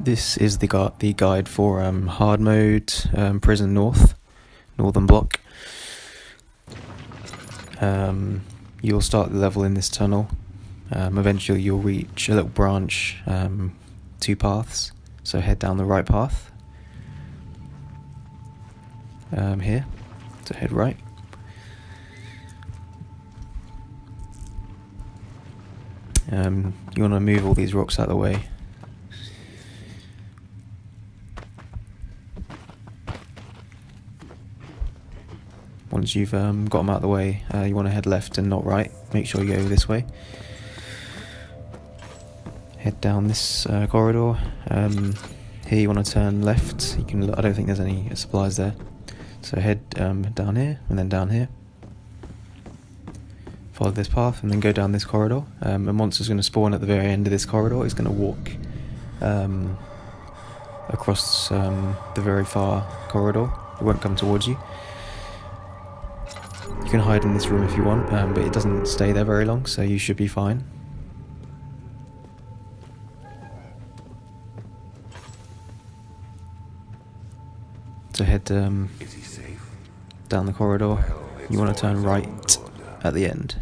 This is the guide for hard mode, Prison Northern Block. You'll start the level in this tunnel. Eventually you'll reach a little branch, 2 paths, so head down the right path. Here, so head right. You want to move all these rocks out of the way. Once you've got them out of the way, you want to head left and not right. Make sure you go this way. Head down this corridor. Here you want to turn left. I don't think there's any supplies there. So head down here and then down here. Follow this path and then go down this corridor. A monster's going to spawn at the very end of this corridor. He's going to walk across the very far corridor. It won't come towards you. You can hide in this room if you want, but it doesn't stay there very long, so you should be fine. So head down the corridor. You want to turn right at the end.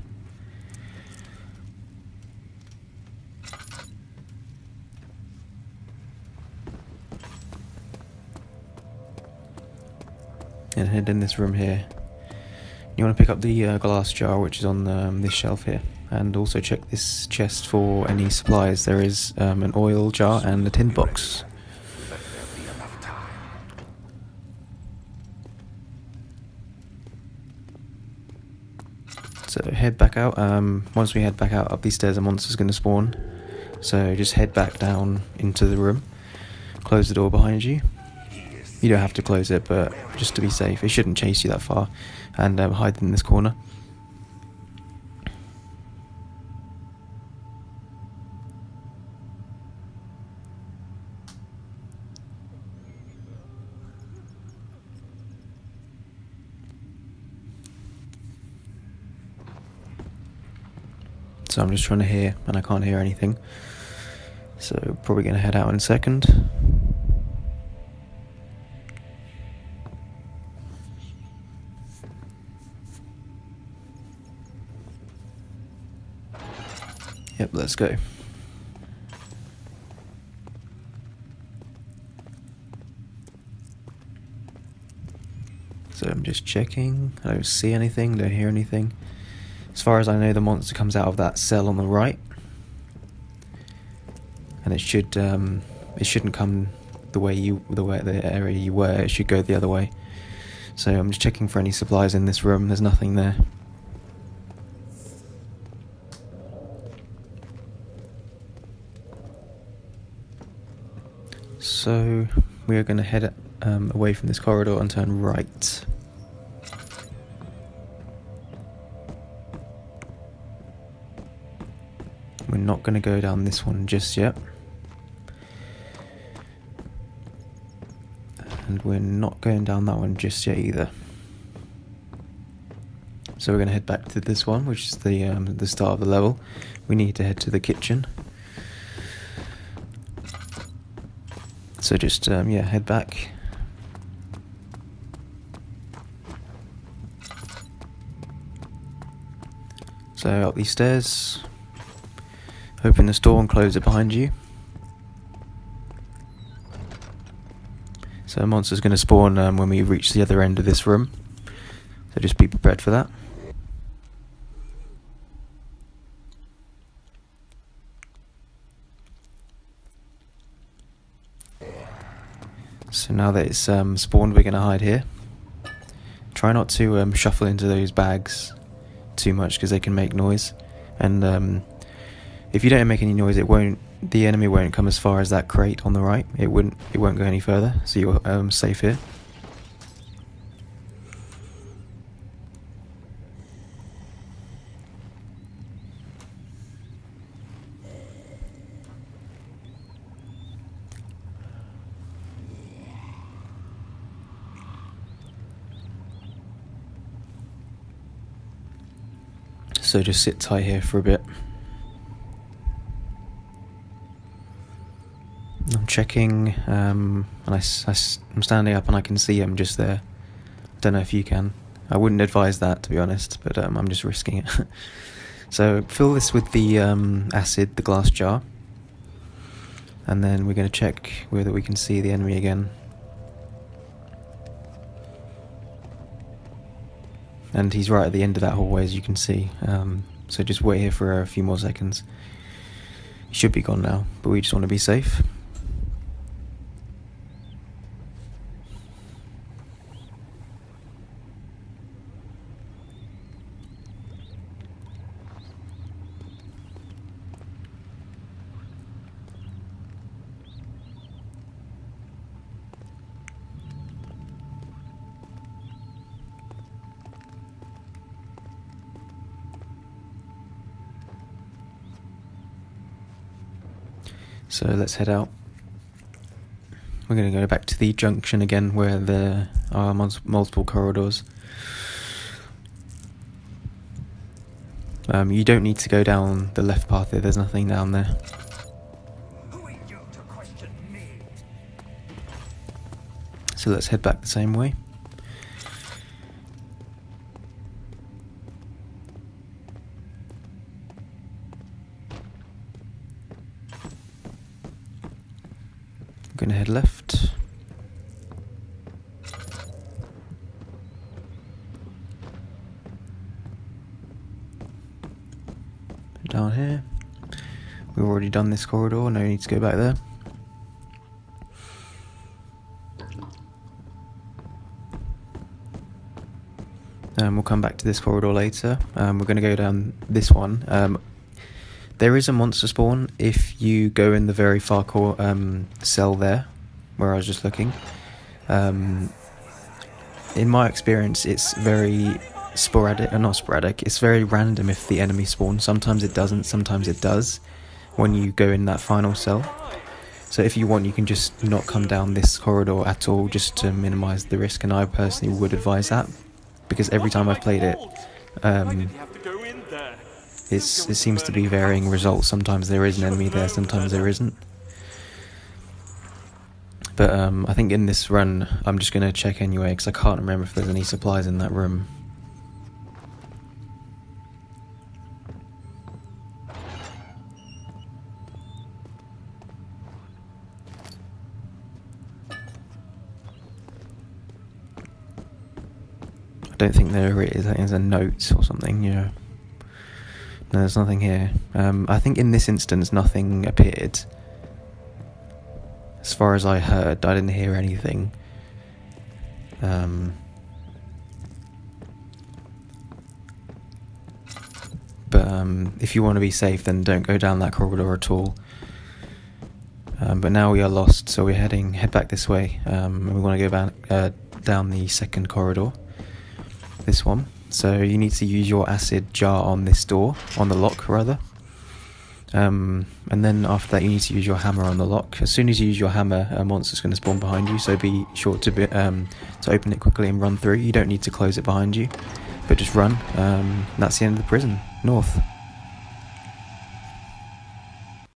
And head in this room here. You want to pick up the glass jar which is on this shelf here, and also check this chest for any supplies. There is an oil jar and a tin box. So head back out. Once we head back out up these stairs, a monster's going to spawn. So just head back down into the room. Close the door behind you. You don't have to close it, but just to be safe, it shouldn't chase you that far. And hide in this corner. So I'm just trying to hear, and I can't hear anything. So probably going to head out in a second. Yep, let's go. So I'm just checking. I don't see anything, don't hear anything. As far as I know, the monster comes out of that cell on the right, and it shouldn't come the area you were. It should go the other way. So I'm just checking for any supplies in this room. There's nothing there. So we are going to head away from this corridor and turn right. We're not going to go down this one just yet. And we're not going down that one just yet either. So we're going to head back to this one, which is the start of the level. We need to head to the kitchen. So just, head back. So up these stairs. Open this door and close it behind you. So a monster's going to spawn when we reach the other end of this room. So just be prepared for that. So now that it's spawned, we're going to hide here. Try not to shuffle into those bags too much because they can make noise. And if you don't make any noise, the enemy won't come as far as that crate on the right. It won't go any further, so you're safe here. So just sit tight here for a bit. I'm checking, and I'm standing up and I can see him just there. Don't know if you can. I wouldn't advise that, to be honest, but I'm just risking it. So fill this with the acid, the glass jar, and then we're going to check whether we can see the enemy again. And he's right at the end of that hallway, as you can see, so just wait here for a few more seconds. He should be gone now, but we just want to be safe. So let's head out. We're going to go back to the junction again where there are multiple corridors. You don't need to go down the left path here, there's nothing down there. Who are you to question me? So let's head back the same way. I'm going to head left. Down here. We've already done this corridor, no need to go back there. We'll come back to this corridor later. We're going to go down this one. There is a monster spawn if you go in the very far cell there, where I was just looking. In my experience, it's very sporadic, or not sporadic, it's very random if the enemy spawns. Sometimes it doesn't, sometimes it does, when you go in that final cell. So if you want, you can just not come down this corridor at all, just to minimise the risk, and I personally would advise that, because every time I've played it, it seems to be varying results. Sometimes there is an enemy there, sometimes there isn't. But I think in this run, I'm just going to check anyway, because I can't remember if there's any supplies in that room. I don't think there is. I think there's a note or something, you know. No, there's nothing here. I think in this instance nothing appeared. As far as I heard, I didn't hear anything. But if you want to be safe, then don't go down that corridor at all. But now we are lost, so we're head back this way. And we want to go back down the second corridor. This one. So you need to use your acid jar on this door, on the lock rather. And then after that you need to use your hammer on the lock. As soon as you use your hammer, a monster's going to spawn behind you, so be sure to open it quickly and run through. You don't need to close it behind you, but just run. That's the end of the prison. North.